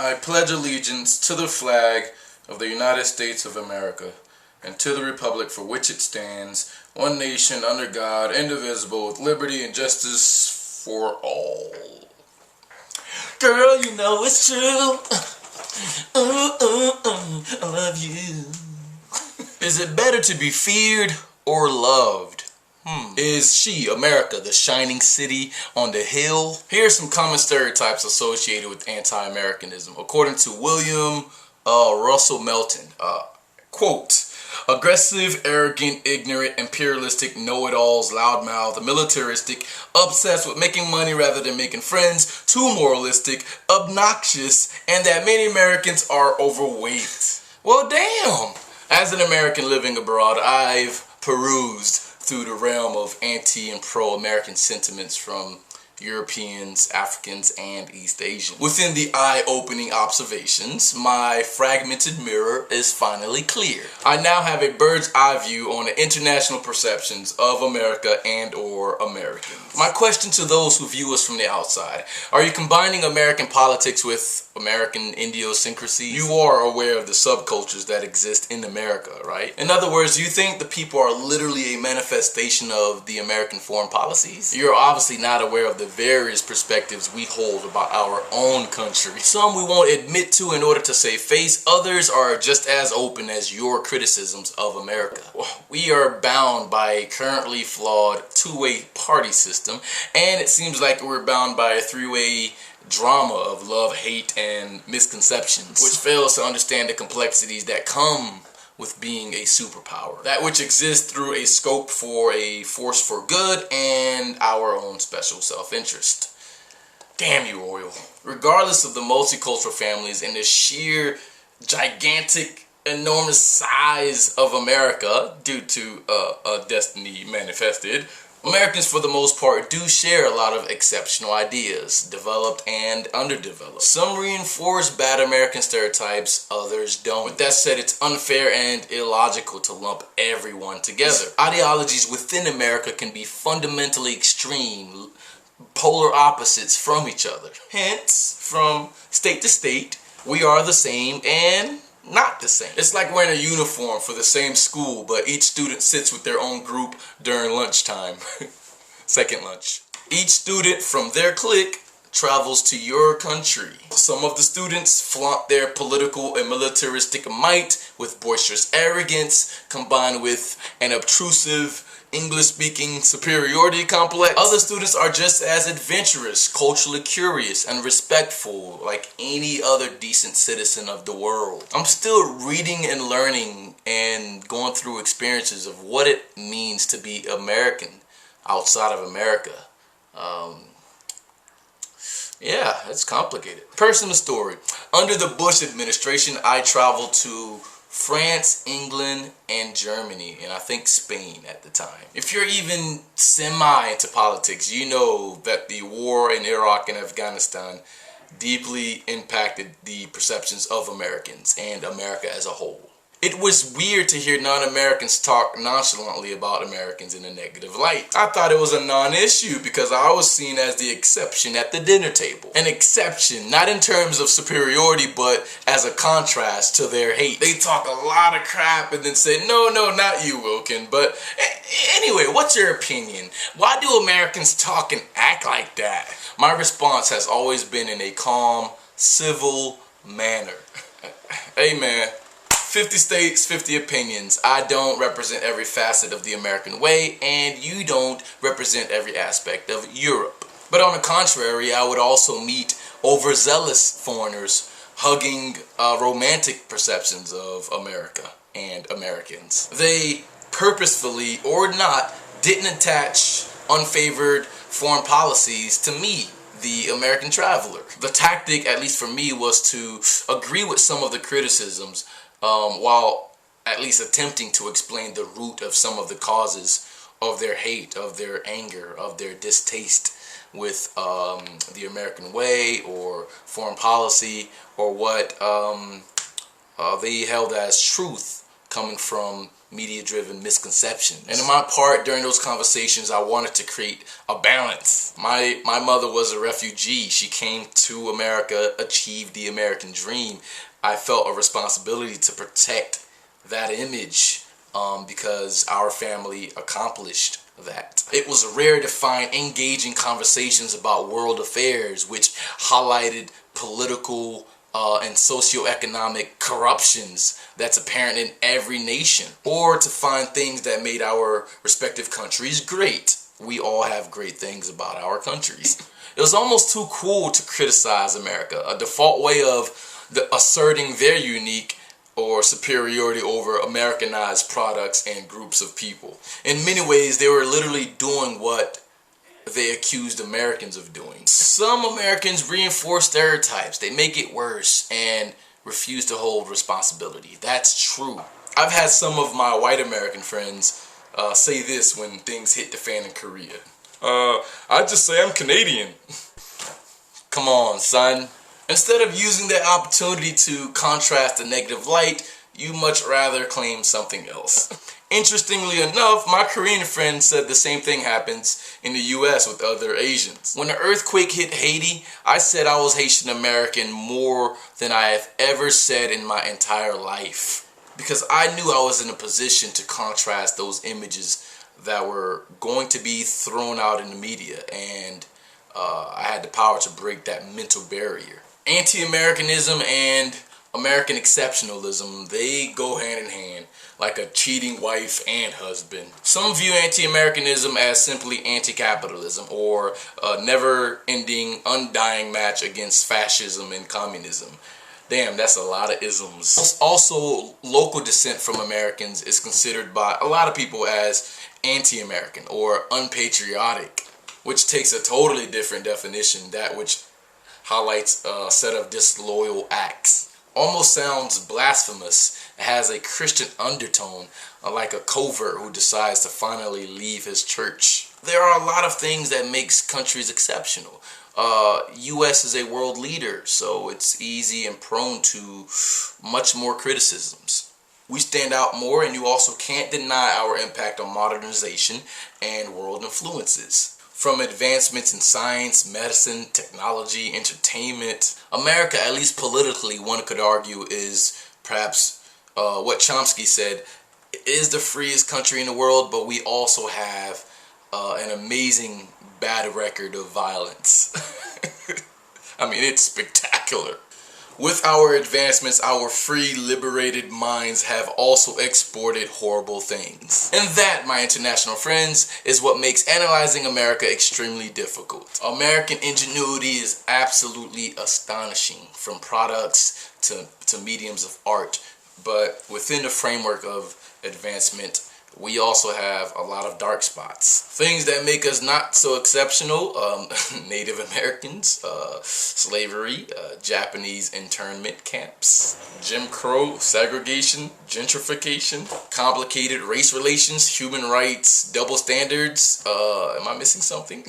I pledge allegiance to the flag of the United States of America and to the republic for which it stands, one nation under God, indivisible, with liberty and justice for all. Girl, you know it's true. I love you. Is it better to be feared or loved? Is she, America, the shining city on the hill? Here are some common stereotypes associated with anti-Americanism. According to William Russell Melton, quote, aggressive, arrogant, ignorant, imperialistic, know-it-alls, loudmouth, militaristic, obsessed with making money rather than making friends, too moralistic, obnoxious, and that many Americans are overweight. Well, damn! As an American living abroad, I've perused through the realm of anti and pro-American sentiments from Europeans, Africans, and East Asians. Within the eye-opening observations, my fragmented mirror is finally clear. I now have a bird's eye view on the international perceptions of America and or Americans. My question to those who view us from the outside, are you combining American politics with American idiosyncrasies? You are aware of the subcultures that exist in America, right? In other words, do you think the people are literally a manifestation of the American foreign policies? You're obviously not aware of the various perspectives we hold about our own country. Some we won't admit to in order to save face. Others are just as open as your criticisms of America. We are bound by a currently flawed two-way party system, and it seems like we're bound by a three-way drama of love, hate, and misconceptions, which fails to understand the complexities that come with being a superpower. That which exists through a scope for a force for good and our own special self-interest. Damn you, oil. Regardless of the multicultural families and the sheer gigantic enormous size of America due to a destiny manifested, Americans, for the most part, do share a lot of exceptional ideas, developed and underdeveloped. Some reinforce bad American stereotypes, others don't. With that said, it's unfair and illogical to lump everyone together. Ideologies within America can be fundamentally extreme, polar opposites from each other. Hence, from state to state, we are the same and not the same. It's like wearing a uniform for the same school, but each student sits with their own group during lunchtime. Second lunch. Each student from their clique travels to your country. Some of the students flaunt their political and militaristic might with boisterous arrogance combined with an obtrusive English-speaking superiority complex. Other students are just as adventurous, culturally curious, and respectful like any other decent citizen of the world. I'm still reading and learning and going through experiences of what it means to be American outside of America. Yeah, it's complicated. Personal story. Under the Bush administration, I traveled to France, England, and Germany, and I think Spain at the time. If you're even semi into politics, you know that the war in Iraq and Afghanistan deeply impacted the perceptions of Americans and America as a whole. It was weird to hear non-Americans talk nonchalantly about Americans in a negative light. I thought it was a non-issue because I was seen as the exception at the dinner table. An exception, not in terms of superiority, but as a contrast to their hate. They talk a lot of crap and then say, no, not you, Wilkin. But anyway, what's your opinion? Why do Americans talk and act like that? My response has always been in a calm, civil manner. Hey man, 50 states, 50 opinions. I don't represent every facet of the American way, and you don't represent every aspect of Europe. But on the contrary, I would also meet overzealous foreigners hugging romantic perceptions of America and Americans. They purposefully or not didn't attach unfavored foreign policies to me, the American traveler. The tactic, at least for me, was to agree with some of the criticisms while at least attempting to explain the root of some of the causes of their hate, of their anger, of their distaste with the American way or foreign policy, or what they held as truth coming from media-driven misconceptions. And in my part, during those conversations, I wanted to create a balance. My mother was a refugee. She came to America, achieved the American dream. I felt a responsibility to protect that image because our family accomplished that. It was rare to find engaging conversations about world affairs which highlighted political and socioeconomic corruptions that's apparent in every nation, or to find things that made our respective countries great. We all have great things about our countries. It was almost too cool to criticize America, a default way of asserting their unique or superiority over Americanized products and groups of people. In many ways, they were literally doing what they accused Americans of doing. Some Americans reinforce stereotypes. They make it worse and refuse to hold responsibility. That's true. I've had some of my white American friends say this when things hit the fan in Korea. I just say I'm Canadian. Come on, son. Instead of using that opportunity to contrast the negative light, you much rather claim something else. Interestingly enough, my Korean friend said the same thing happens in the US with other Asians. When the earthquake hit Haiti, I said I was Haitian-American more than I have ever said in my entire life. Because I knew I was in a position to contrast those images that were going to be thrown out in the media, and I had the power to break that mental barrier. Anti-Americanism and American exceptionalism, they go hand in hand, like a cheating wife and husband. Some view anti-Americanism as simply anti-capitalism, or a never-ending, undying match against fascism and communism. Damn, that's a lot of isms. Also, local descent from Americans is considered by a lot of people as anti-American or unpatriotic, which takes a totally different definition, that which highlights a set of disloyal acts. Almost sounds blasphemous. It has a Christian undertone, like a covert who decides to finally leave his church. There are a lot of things that makes countries exceptional. US is a world leader, so it's easy and prone to much more criticisms. We stand out more, and you also can't deny our impact on modernization and world influences. From advancements in science, medicine, technology, entertainment, America, at least politically, one could argue, is perhaps what Chomsky said, is the freest country in the world, but we also have an amazing bad record of violence. I mean, it's spectacular. With our advancements, our free, liberated minds have also exported horrible things. And that, my international friends, is what makes analyzing America extremely difficult. American ingenuity is absolutely astonishing, from products to mediums of art. But within the framework of advancement, we also have a lot of dark spots. Things that make us not so exceptional: Native Americans, slavery, Japanese internment camps, Jim Crow, segregation, gentrification, complicated race relations, human rights, double standards, am I missing something?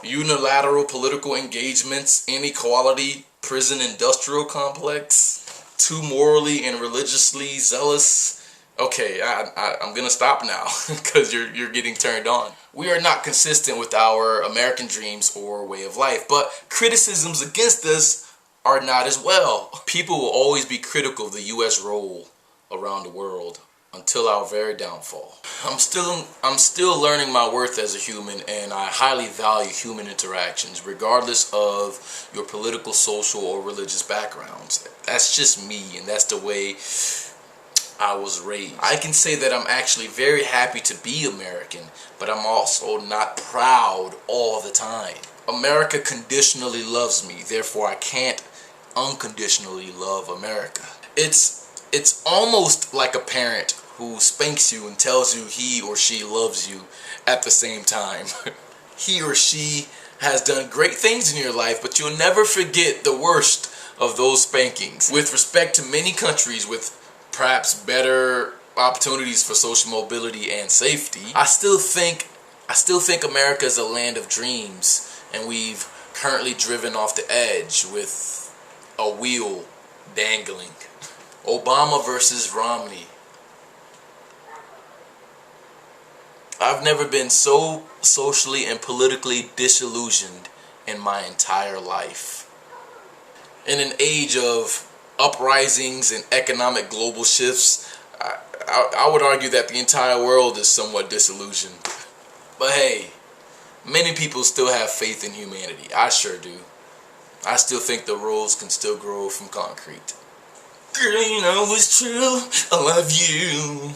Unilateral political engagements, inequality, prison industrial complex, too morally and religiously zealous. Okay, I'm gonna stop now because you're getting turned on. We are not consistent with our American dreams or way of life, but criticisms against us are not as well. People will always be critical of the U.S. role around the world until our very downfall. I'm still learning my worth as a human, and I highly value human interactions, regardless of your political, social, or religious backgrounds. That's just me, and that's the way I was raised. I can say that I'm actually very happy to be American, but I'm also not proud all the time. America conditionally loves me, therefore I can't unconditionally love America. It's almost like a parent who spanks you and tells you he or she loves you at the same time. He or she has done great things in your life, but you'll never forget the worst of those spankings. With respect to many countries with perhaps better opportunities for social mobility and safety, I still think America is a land of dreams, and we've currently driven off the edge with a wheel dangling. Obama versus Romney. I've never been so socially and politically disillusioned in my entire life. In an age of uprisings and economic global shifts, I would argue that the entire world is somewhat disillusioned. But hey, many people still have faith in humanity. I sure do. I still think the rose can still grow from concrete. Girl, you know it's true. I love you.